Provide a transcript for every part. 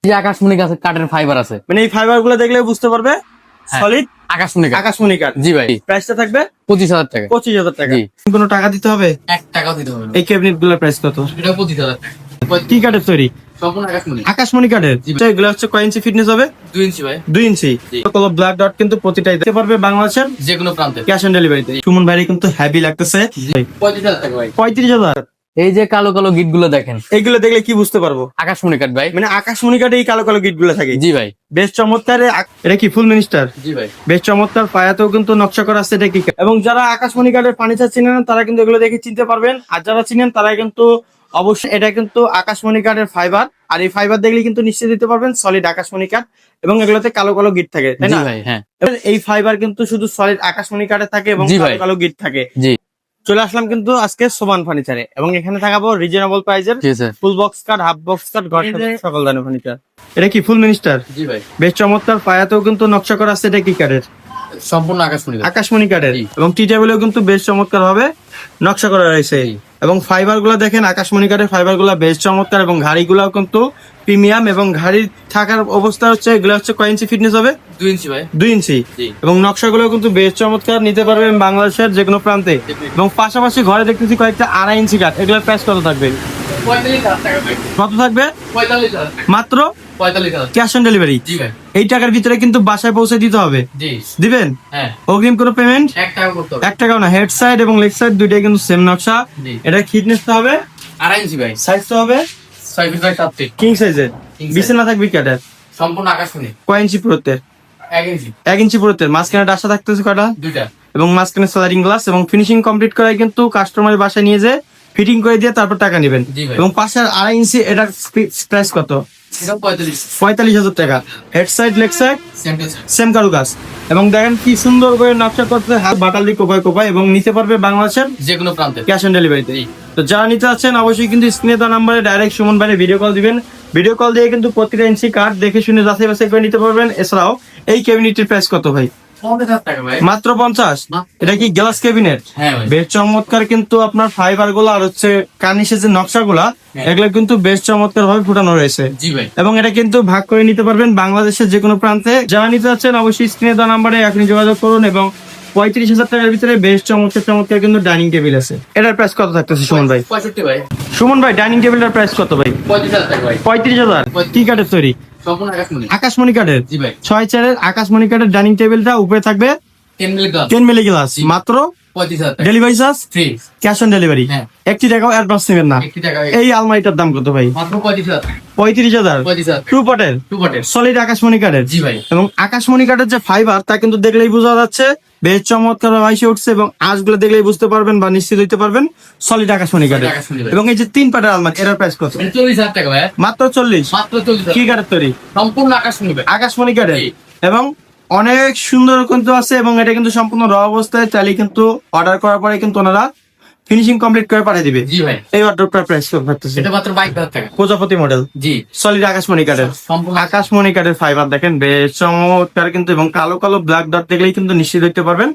যে আকাশমণি গাছের কাঠের ফাইবার আছে, মানে এই ফাইবার গুলো দেখলে বুঝতে পারবে সলিড আকাশমণি কাঠ। আকাশমণি কাঠ। জি ভাই, প্রাইসটা থাকবে 25,000 টাকা। 25,000 টাকা। জি। কোনো টাকা দিতে হবে? 1 টাকাও দিতে হবে না। এই ক্যাবিনেট গুলোর প্রাইস কত? এটা 25,000 টাকা। কি কাঠের তৈরি? সম্পূর্ণ আকাশমণি। আকাশমণি কাঠের। জি ভাই। এগুলো হচ্ছে কয় ইঞ্চি ফিটনেস হবে? 2 ইঞ্চি ভাই। 2 ইঞ্চি। জি। কালার ব্ল্যাক ডট কিন্তু প্রতিটাই দিতে পারবে বাংলাদেশের যে কোনো প্রান্তে। ক্যাশ অন ডেলিভারিতে। সুমন ভাই কিন্তু হেভি লাগতেছে। 35,000 টাকা ভাই। 35,000। এই যে কালো কালো গিট গুলো দেখেন, এইগুলো দেখলে কি বুঝতে পারবো? আকাশমণি কাঠ ভাই। মানে আকাশমণি কাঠে এই কালো কালো গিট গুলো থাকে। জি ভাই। বেশ চমৎকার। এটা কি ফুল মিনিস্টার? জি ভাই। বেশ চমৎকার। পায়াতেও কিন্তু নকশা করা আছে। এটা কি? এবং যারা আকাশমণি কাঠের ফার্নিচার চিনেন তারা কিন্তু এগুলো দেখে চিনতে পারবেন, আর যারা চিনেন তারা কিন্তু অবশ্যই এটা কিন্তু আকাশমণি কাঠের ফাইবার। আর এই ফাইবার দেখলে কিন্তু নিশ্চয়ই দিতে পারবেন সলিড আকাশমণি কাঠ, এবং এগুলোতে কালো কালো গিট থাকে, তাই জি না? ভাই, হ্যাঁ। এবার এই ফাইবার কিন্তু শুধু সলিড আকাশমণি কাঠে থাকে এবং জি কালো ভাই। কালো গিট থাকে। জি। চলে আসলাম কিন্তু আজকে সোমান ফার্নিচারে, এবং এখানে থাকাবো রিজনেবল প্রাইজের ঠিক আছে। ফুল বক্স কাঠ, হাফ বক্স কাঠ, ঘর এই যে- সকল ধরনের ফার্নিচার। এটা কি ফুল মিনিস্টার? জি ভাই। বেশ চমৎকার। পায়াতেও কিন্তু নকশা করা আছে। এটা কি কাঠের? সম্পূর্ণ আকাশমণি কাঠ। আকাশমণি কাঠের। জি। এবং টি টেবিলেও কিন্তু বেশ চমৎকার ভাবে নকশা করা রয়েছে। জি। এবং ফাইবার গুলা দেখেন, আকাশমণি কাঠের ফাইবার গুলা বেশ চমৎকার, এবং ঘাড়ি গুলাও কিন্তু প্রিমিয়াম, এবং ঘাড়ি থাকার অবস্থা হচ্ছে এগুলো হচ্ছে কয় ইঞ্চি ফিটনেস হবে? 2 ইঞ্চি ভাই। 2 ইঞ্চি। জি। এবং নকশাগুলো কিন্তু বেশ চমৎকার, নিতে পারবেন বাংলাদেশের যে কোনো প্রান্তে। এবং পাশাপাশি ঘরে দেখতেছি কয়েকটা 2.5 ইঞ্চি কাঠ। এগুলোর প্রাইস কত থাকবে? 45,000 টাকা ভাই। কত থাকবে? 45,000 টাকা। মাত্র 45,000। Cash on delivery. জি ভাই। এই টাকার ভিতরে কিন্তু বাসায় পৌঁছে দিতে হবে। জি। দিবেন? হ্যাঁ। অগ্রিম কোনো পেমেন্ট? 1 টাকা করতে হবে। 1 টাকাও না। হেড সাইড এবং লেগ সাইড দুইটাই কিন্তু সেম নকশা। জি। এটা ফিটনেস তো হবে, 2.5 ইঞ্চি ভাই। সাইজ তো হবে 6 ফিট বাই 7 ফিট। কিং সাইজের। King size। বিছানা থাকবে কাঠের। সম্পূর্ণ আকাশমণি। কয় ইঞ্চি পুরোতে? 1 ইঞ্চি। 1 ইঞ্চি পুরোতে। মাঝখানে ডাসা থাকতেছে কয়টা? দুইটা। এবং মাঝখানে স্লাইডিং গ্লাস, এবং ফিনিশিং কমপ্লিট করায় কিন্তু কাস্টমারের বাসায় নিয়ে যে ফিটিং করে দিয়ে তারপর টাকা নেবেন। জি ভাই। এবং পাশের 2.5 ইঞ্চি এটার প্রাইস কত? এটা 45। 45,000 টাকা। Head side leg side same to same. Same কারুকাজ। এবং দেখেন কি সুন্দর করে নকশা করতে, হাত বাটাল দিয়ে কোপায় কোপায়, এবং নিতে পারবে বাংলাদেশের যে কোনো প্রান্তে। ক্যাশ অন ডেলিভারিতে। জি। তো যারা নিতে চাচ্ছেন অবশ্যই কিন্তু স্ক্রিনে দেওয়া নাম্বারে ডাইরেক্ট সুমন ভাইয়ের ভিডিও কল দিবেন। ভিডিও কল দিয়ে কিন্তু প্রতিটা ইঞ্চি কাঠ দেখে শুনে যাচাই বাছাই করে নিতে পারবেন। এছাড়াও এই ক্যাবিনেটের প্রাইস কত ভাই? 50,000 টাকা ভাই। মাত্র 50। মাত্র। এটা কি গ্লাস ক্যাবিনেট? হ্যাঁ ভাই। বেশ চমৎকার। কিন্তু আপনার ফাইবার গুলো আর হচ্ছে কার্নিশের যে নকশাগুলা, হ্যাঁ। এগুলো কিন্তু বেশ চমৎকার ভাবে ফুটানো রয়েছে। জি ভাই। এবং এটা কিন্তু ভাগ করে নিতে পারবেন বাংলাদেশের যে কোনো প্রান্তে। যারা নিতে চাচ্ছেন অবশ্যই স্ক্রিনে দেওয়া নাম্বারে এখনই যোগাযোগ করুন। এবং 35,000 টাকার ভিতরে বেশ চমৎকার চমৎকার কিন্তু ডাইনিং টেবিল আছে। এটার প্রাইস কত থাকতেছে সুমন ভাই? 65 ভাই। সুমন ভাই, ডাইনিং টেবিলটার প্রাইস কত ভাই? 35,000 টাকা ভাই। 35,000। কি কাঠের তৈরি? সম্পূর্ণ আকাশমণি। আকাশমণি কাঠের। জি ভাই। 6 চেয়ারের আকাশমণি কাঠের ডাইনিং টেবিলটা, উপরে থাকবে 10 মিলি গ্লাস। 10 milli glass. জি। মাত্র 35,000 টাকা। Delivery charge free. Cash on delivery. হ্যাঁ। 1 টাকাও অ্যাডভান্স নেবেন না। 1 টাকা। এই আলমারিটার দাম কত ভাই? মাত্র 35,000 টাকা। 35,000। 35,000। টু পটের 2 পটের। সলিড আকাশমণি কাঠের। জি ভাই। এবং আকাশমণি কাঠের যে ফাইবার তা কিন্তু দেখলেই বোঝা যাচ্ছে বেশ চমৎকার ভাইসে উঠছে, এবং আঁশগুলো দেখলেই বুঝতে পারবেন বা নিশ্চিত হইতে পারবেন সলিড আকাশমণি কাঠের। আকাশমণি ভাই। এবং এই যে 3 পাটের আলমারি, এটার প্রাইস কত? এটা 40,000 টাকা ভাই। মাত্র 40। মাত্র 40,000। কি কাঠের তৈরি? সম্পূর্ণ আকাশমণি ভাই। আকাশমণি কাঠের। জি। এবং অনেক সুন্দর কিন্তু আছে, এবং এটা কিন্তু সম্পূর্ণ র অবস্থায়, চাইলে কিন্তু অর্ডার করার পরে কিন্তু ওনারা ফিনিশিং কমপ্লিট করে পাঠিয়ে দিবে। জি ভাই। এই অর্ডারটার প্রাইস কত থাকতেছে? এটা মাত্র 22,000 টাকা। প্রজাপতি মডেল জি। সলিড আকাশমণি কাঠের। সম্পূর্ণ আকাশমণি কাঠের ফাইবার দেখেন বেশ চমৎকার কিন্তু, এবং কালো কালো ব্ল্যাক ডট দেখলেই কিন্তু নিশ্চিত দেখতে পারবেন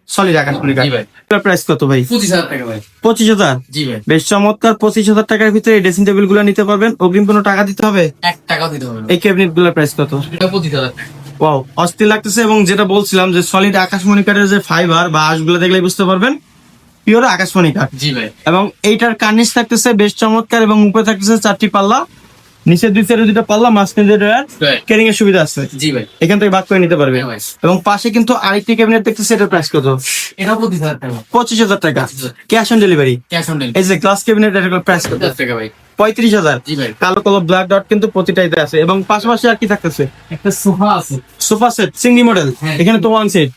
সলিড আকাশমণি কাঠ। জি ভাই। এটার প্রাইস কত ভাই? 25,000 টাকা ভাই। 25,000। জি ভাই। বেশ চমৎকার। 25,000 টাকার ভিতরে এই ড্রেসিং টেবিল গুলো নিতে পারবেন। অগ্রিম কোনো টাকা দিতে হবে? 1 টাকাও দিতে হবে না। এই ক্যাবিনেট গুলোর প্রাইস কত? এটা 25,000 টাকা। ওয়াও, অস্থির লাগতেছে। এবং যেটা বলছিলাম যে সলিড আকাশমণি কাঠের যে ফাইবার বা আঁশগুলো দেখলেই বুঝতে পারবেন পিওর আকাশমণি কাঠ। জি ভাই। এবং এইটার কার্নিশ থাকতেছে বেশ চমৎকার, এবং উপরে থাকতেছে 4টি পাল্লা, নিচে 2 সাইডে 2টা পাল্লা, মাঝখানে Right. ক্যারিং এর সুবিধা আছে। জি ভাই। এখান থেকে ভাগ করে নিতে পারবে। হ্যাঁ ভাই। এবং পাশে কিন্তু আরেকটি ক্যাবিনেট দেখতেছে, এটার প্রাইস কত? এটা 25,000 টাকা। 25,000 টাকা। 25,000 cash on delivery. Cash on delivery. এই যে গ্লাস ক্যাবিনেট, এটার প্রাইস কত? 50,000 টাকা ভাই। 35,000। জি ভাই। কালো কালো ব্ল্যাক ডট কিন্তু প্রতিটাইতে আছে। এবং পাশাপাশি আর কি থাকতেছে? একটা সোফা আছে। সোফা সেট সিঙ্গি মডেল। হ্যাঁ। এখানে তো 1 সেট,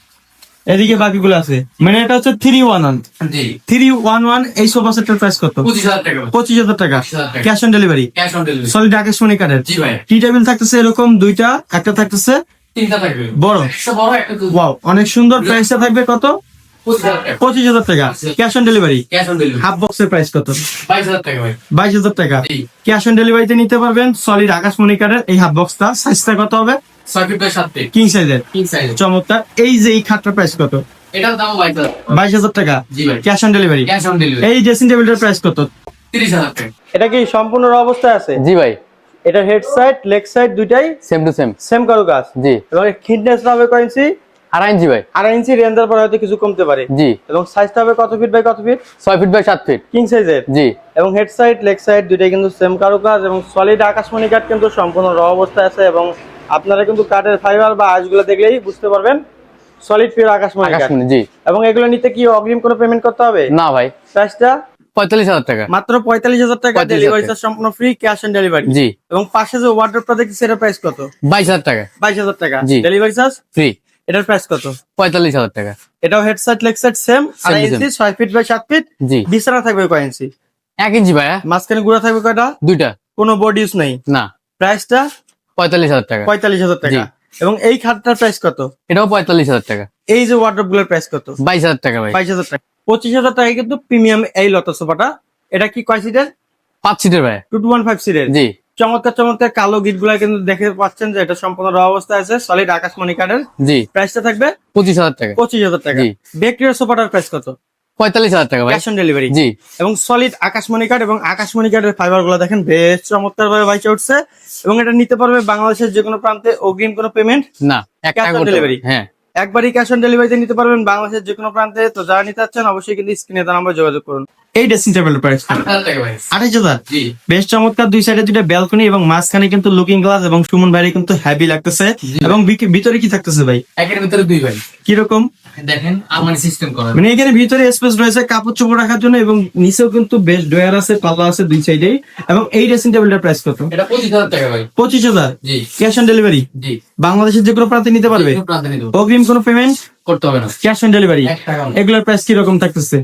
এদিকে বাকিগুলো আছে। মানে এটা হচ্ছে 311। জি। 311। এই সোফা সেটের প্রাইস কত? 25,000 টাকা ভাই। 25,000 টাকা। 25,000 টাকা। Cash on delivery. Cash on delivery. Solid আকাশমণি কাঠের। জি ভাই। টি টেবিল থাকতেছে এরকম 2টা, একটা থাকতেছে 3টা থাকবে। বড়। একটা বড় একটা ছোট। ওয়াও, অনেক সুন্দর। প্রাইসটা থাকবে কত? 25,000 টাকা। 25,000 টাকা। Cash on delivery. Cash on delivery. Half বক্সের প্রাইস কত? 22,000 টাকা ভাই। 22,000 টাকা। জি। ক্যাশ অন ডেলিভারিতে নিতে পারবেন সলিড আকাশমণি কাঠের এই হাফ বক্সটা। সাইজটা কত হবে? 6 ফিট বাই 7 ফিট। কিং সাইজের। King size. চমৎকার। এই যে এই খাটটার প্রাইস কত? এটার দাম 22,000। 22,000 টাকা। জি ভাই। Cash on delivery. Cash on delivery. এই ড্রেসিং টেবিলটার প্রাইস কত? 30,000 টাকা। এটা কি সম্পূর্ণ র অবস্থায় আছে? জি ভাই। এটা হেড সাইড লেগ সাইড দুইটাই সেম টু সেম। সেম কারুকাজ। জি। এবং থিকনেসটা হবে কয় ইঞ্চি? 2.5 ইঞ্চি ভাই। 2.5 ইঞ্চি রেঞ্জার পরে হয়তো কিছু কমতে পারে। জি। এবং সাইজটা হবে কত ফিট বাই কত feet? 6 feet by 7 feet. King সাইজের। জি। এবং হেড সাইড লেগ সাইড দুইটাই কিন্তু সেম কারুকাজ এবং সলিড আকাশমণি কাঠ কিন্তু সম্পূর্ণ র অবস্থায় আছে এবং আপনারা কিন্তু কাঠের ফাইবার বা আঁশগুলো দেখলেই বুঝতে পারবেন সলিড পিওর আকাশমণি কাঠ। জি। এবং এগুলো নিতে কি অগ্রিম কোনো পেমেন্ট করতে হবে? না ভাই। প্রাইসটা 45,000 টাকা। মাত্র 45,000 টাকা। ডেলিভারি চার্জ সম্পূর্ণ ফ্রি, ক্যাশ অন ডেলিভারি। জি। এবং পাশে যে ওয়ার্ডরোবটা দেখতেছি এটার প্রাইস কত? 22,000 টাকা। 22,000 টাকা। জি। Delivery charge free. এটার প্রাইস কত? 45,000 টাকা। এটাও head side leg side same 2.5 inch 6 feet by 7 feet. জি। বিছানা থাকবে কয় ইঞ্চি? 1 ইঞ্চি ভাই। মাঝখানে গুড়া থাকবে কয়টা? দুইটা। কোনো বডি ইউজ নাই। না। প্রাইসটা 45,000 টাকা। 45,000 টাকা। এবং এই খাটটার প্রাইস কত? এটাও 45,000 টাকা। এই যে ওয়ার্ডরোব গুলোর প্রাইস কত? 22,000 টাকা ভাই। 22,000 টাকা। 25,000 টাকা কিন্তু প্রিমিয়াম এই লতা সোফাটা। এটা কি কয় সিটের? 5 সিটের ভাই। 215 সিটের। জি। চমৎকার চমৎকার কালো গিট গুলা কিন্তু দেখে পাচ্ছেন যে এটা সম্পূর্ণ র অবস্থায় আছে, সলিড আকাশমণি কাঠের। জি। প্রাইসটা থাকবে 25,000 টাকা। 25,000 টাকা। জি। বেক্রিয়ার সোফাটার প্রাইস কত? 45,000 টাকা ভাই। Cash on delivery. জি। এবং সলিড আকাশমণি কাঠ এবং আকাশমণি কাঠের ফাইবার গুলো দেখেন বেশ চমৎকার ভাবে বাইচে উঠছে এবং এটা নিতে পারবে বাংলাদেশের যে কোনো প্রান্তে, অগ্রিম কোনো পেমেন্ট না। এক Cash টাকা on করতে delivery? হবে। হ্যাঁ। একবারই ক্যাশ অন ডেলিভারিতে নিতে পারবেন বাংলাদেশের যে কোনো প্রান্তে। তো যারা নিতে চাচ্ছেন অবশ্যই কিন্তু স্ক্রিনে দেওয়া নাম্বারে যোগাযোগ করুন। এই ড্রেসিং টেবিলের প্রাইস 8,000 টাকা ভাই। 28,000। জি। বেশ চমৎকার, দুই সাইডে দুইটা ব্যালকনি এবং মাঝখানে কিন্তু লুকিং গ্লাস এবং সুমন ভাই কিন্তু হ্যাভি লাগতেছে। জি। এবং ভিতরে কি থাকতেছে ভাই? একের ভিতরে 2 ভাই। কিরকম? দেখেন আলমারি সিস্টেম করা। মানে এখানে ভিতরে স্পেস রয়েছে কাপড় চোপড় রাখার জন্য এবং নিচেও কিন্তু বেশ ড্রয়ার আছে, পাল্লা আছে দুই সাইডেই। এবং এই ড্রেসিং টেবিলটার প্রাইস কত? এটা 25,000 টাকা ভাই। 25,000। জি। Cash on delivery. জি। বাংলাদেশের যে কোনো প্রান্তে নিতে পারবে, যে কোনো প্রান্তে নিতে হবে। অগ্রিম কোনো পেমেন্ট করতে হবে না। Cash on delivery. 1 টাকা না। এগুলোর প্রাইস কিরকম থাকতেছে?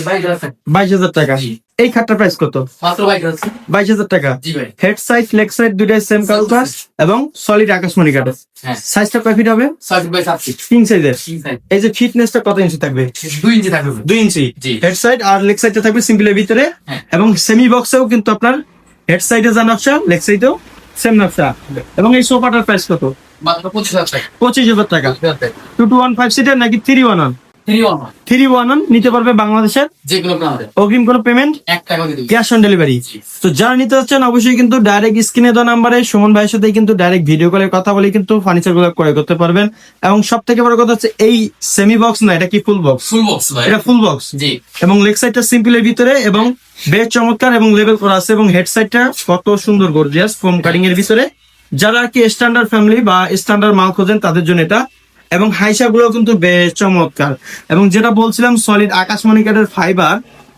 22,000 টাকা। 22,000 টাকা। জি। এই খাটটার প্রাইস কত? মাত্র 22,000। 22,000 টাকা। জি ভাই। হেড সাইড লেগ সাইড দুইটাই সেম কালার এবং সলিড আকাশমণি কাঠের। হ্যাঁ। সাইজটা কয় ফিট হবে? 6 ফিট বাই 7 ফিট। কিং সাইজের। King size. এই যে ফিটনেসটা কত ইঞ্চি থাকবে? 2 ইঞ্চি থাকবে ভাই। 2 ইঞ্চি। জি। হেড সাইড আর লেগ সাইডটা থাকবে সিম্পলের ভিতরে। হ্যাঁ। এবং সেমি বক্সেও কিন্তু আপনার হেড সাইডে যা নকশা লেগ সাইডেও সেম নকশা। এবং এই সোফাটার প্রাইস কত? মাত্র 25,000 টাকা। 25,000 টাকা। 25,000 টাকা। 2215 সিটের নাকি 311? 311 311 নিতে পারবে বাংলাদেশের, যে কোনো প্রান্তে। অগ্রিম কোনো পেমেন্ট 1 টাকা দিয়ে দিবি। Cash on delivery. তো যারা নিতে চাচ্ছেন অবশ্যই কিন্তু ডাইরেক্ট স্ক্রিনে দেওয়া নাম্বারে সুমন ভাইয়ের সাথে কিন্তু ডাইরেক্ট ভিডিও কলে কথা বলে কিন্তু ফার্নিচার গুলো ক্রয় করতে পারবেন। এবং সব থেকে বড় কথা হচ্ছে এই সেমি বক্স না, এটা কি ফুল বক্স? ফুল বক্স ভাই। এটা ফুল বক্স। জি। এবং লেগ সাইডটা সিম্পলের ভিতরে এবং বেশ চমৎকার এবং লেভেল করা আছে এবং হেড সাইডটা কত সুন্দর গর্জিয়াস ফোম কাটিং এর ভিতরে। যারা আর কি স্ট্যান্ডার্ড ফ্যামিলি বা স্ট্যান্ডার্ড মাল খোঁজেন তাদের জন্য এটা। এবং হাইসা গুলো কিন্তু বেশ চমৎকার। এবং যেটা বলছিলাম সলিড আকাশমণি কাঠের ফাইবার,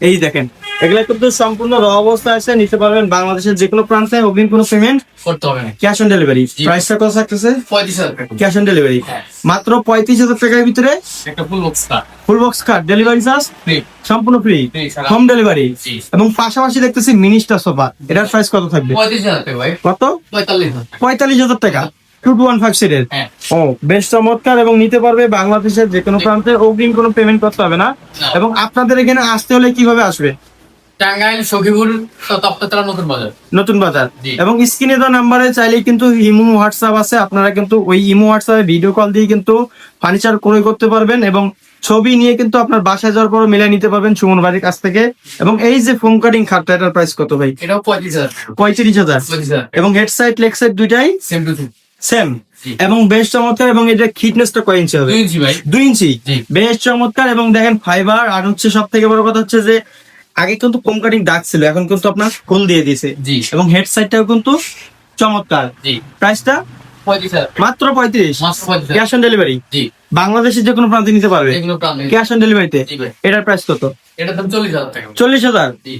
এই দেখেন এগুলা কিন্তু সম্পূর্ণ র অবস্থায় আছে, নিতে পারবেন বাংলাদেশের যে কোনো প্রান্তে, অগ্রিম কোনো পেমেন্ট করতে হবে না। Cash on delivery. জি। প্রাইসটা কত থাকতেছে? 35,000 টাকা। Cash on delivery. হ্যাঁ। মাত্র 35,000 টাকার ভিতরে একটা full box car. Full box card, delivery charge free. সম্পূর্ণ ফ্রি, Free, সারা। Home delivery. জি। এবং পাশাপাশি দেখতেছি মিনিস্টার সোফা, এটার প্রাইস কত থাকবে? 35,000 টাকা ভাই। কত? 45,000 টাকা। 45,000 টাকা। 2215 সিটের। হ্যাঁ। ও বেশ চমৎকার এবং নিতে পারবে বাংলাদেশের যে কোনো প্রান্তে, অগ্রিম কোনো পেমেন্ট করতে হবে না। না। এবং আপনাদের এখানে আসতে হলে কিভাবে আসবে? টাঙ্গাইল সখীপুর তপ্ততলা নতুন বাজার। নতুন বাজার। জি। এবং স্ক্রিনে দেওয়া নাম্বারে চাইলে কিন্তু ইমো হোয়াটসঅ্যাপ আছে, আপনারা কিন্তু ওই ইমো হোয়াটসঅ্যাপে ভিডিও কল দিয়ে কিন্তু ফার্নিচার ক্রয় করতে পারবেন এবং ছবি নিয়ে কিন্তু আপনার বাসায় যাওয়ার পর মিলিয়ে নিতে পারবেন সুমন ভাইয়ের কাছ থেকে। এবং এই যে ফোম কাটিং খাটটা, এটার প্রাইস কত ভাই? এটাও 35,000 টাকা। 35,000। 35,000 টাকা। এবং হেড সাইড লেগ সাইড দুইটাই সেম টু সেম। সেম। জি। এবং বেশ চমৎকার। এবং এটা ফিটনেসটা কয় ইঞ্চি হবে? 2 ইঞ্চি ভাই। 2 ইঞ্চি। জি। বেশ চমৎকার। এবং দেখেন ফাইবার আর হচ্ছে সব থেকে বড় কথা হচ্ছে যে আগে কিন্তু ফোম কাটিং দাগ ছিল, এখন কিন্তু আপনার ফুল দিয়ে দিয়েছে। জি। এবং হেড সাইডটাও কিন্তু চমৎকার। জি। প্রাইসটা 35,000 মাত্র 35। মাত্র 35,000 ক্যাশ অন ডেলিভারি। জি। বাংলাদেশের যে কোনো প্রান্তে নিতে পারবে, যে কোনো প্রান্তে। ক্যাশ অন ডেলিভারিতে। জি ভাই। এটার প্রাইস কত? এটার দাম 40,000 টাকা। 40,000। জি।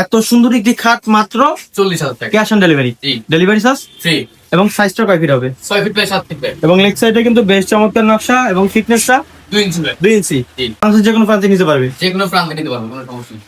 এত সুন্দর একটি খাট মাত্র 40,000 টাকা। Cash on delivery. G. Delivery charge. Free. এবং সাইজটা কয় ফিট হবে? 6 ফিট বাই 7 ফিট ভাই। এবং লেগ সাইডে কিন্তু বেশ চমৎকার নকশা এবং ফিটনেসটা 2 ইঞ্চি ভাই। 2 ইঞ্চি। জি। বাংলাদেশের যে কোনো প্রান্তে নিতে পারবে। যে কোনো প্রান্তে নিতে পারবো, কোনো সমস্যা নেই।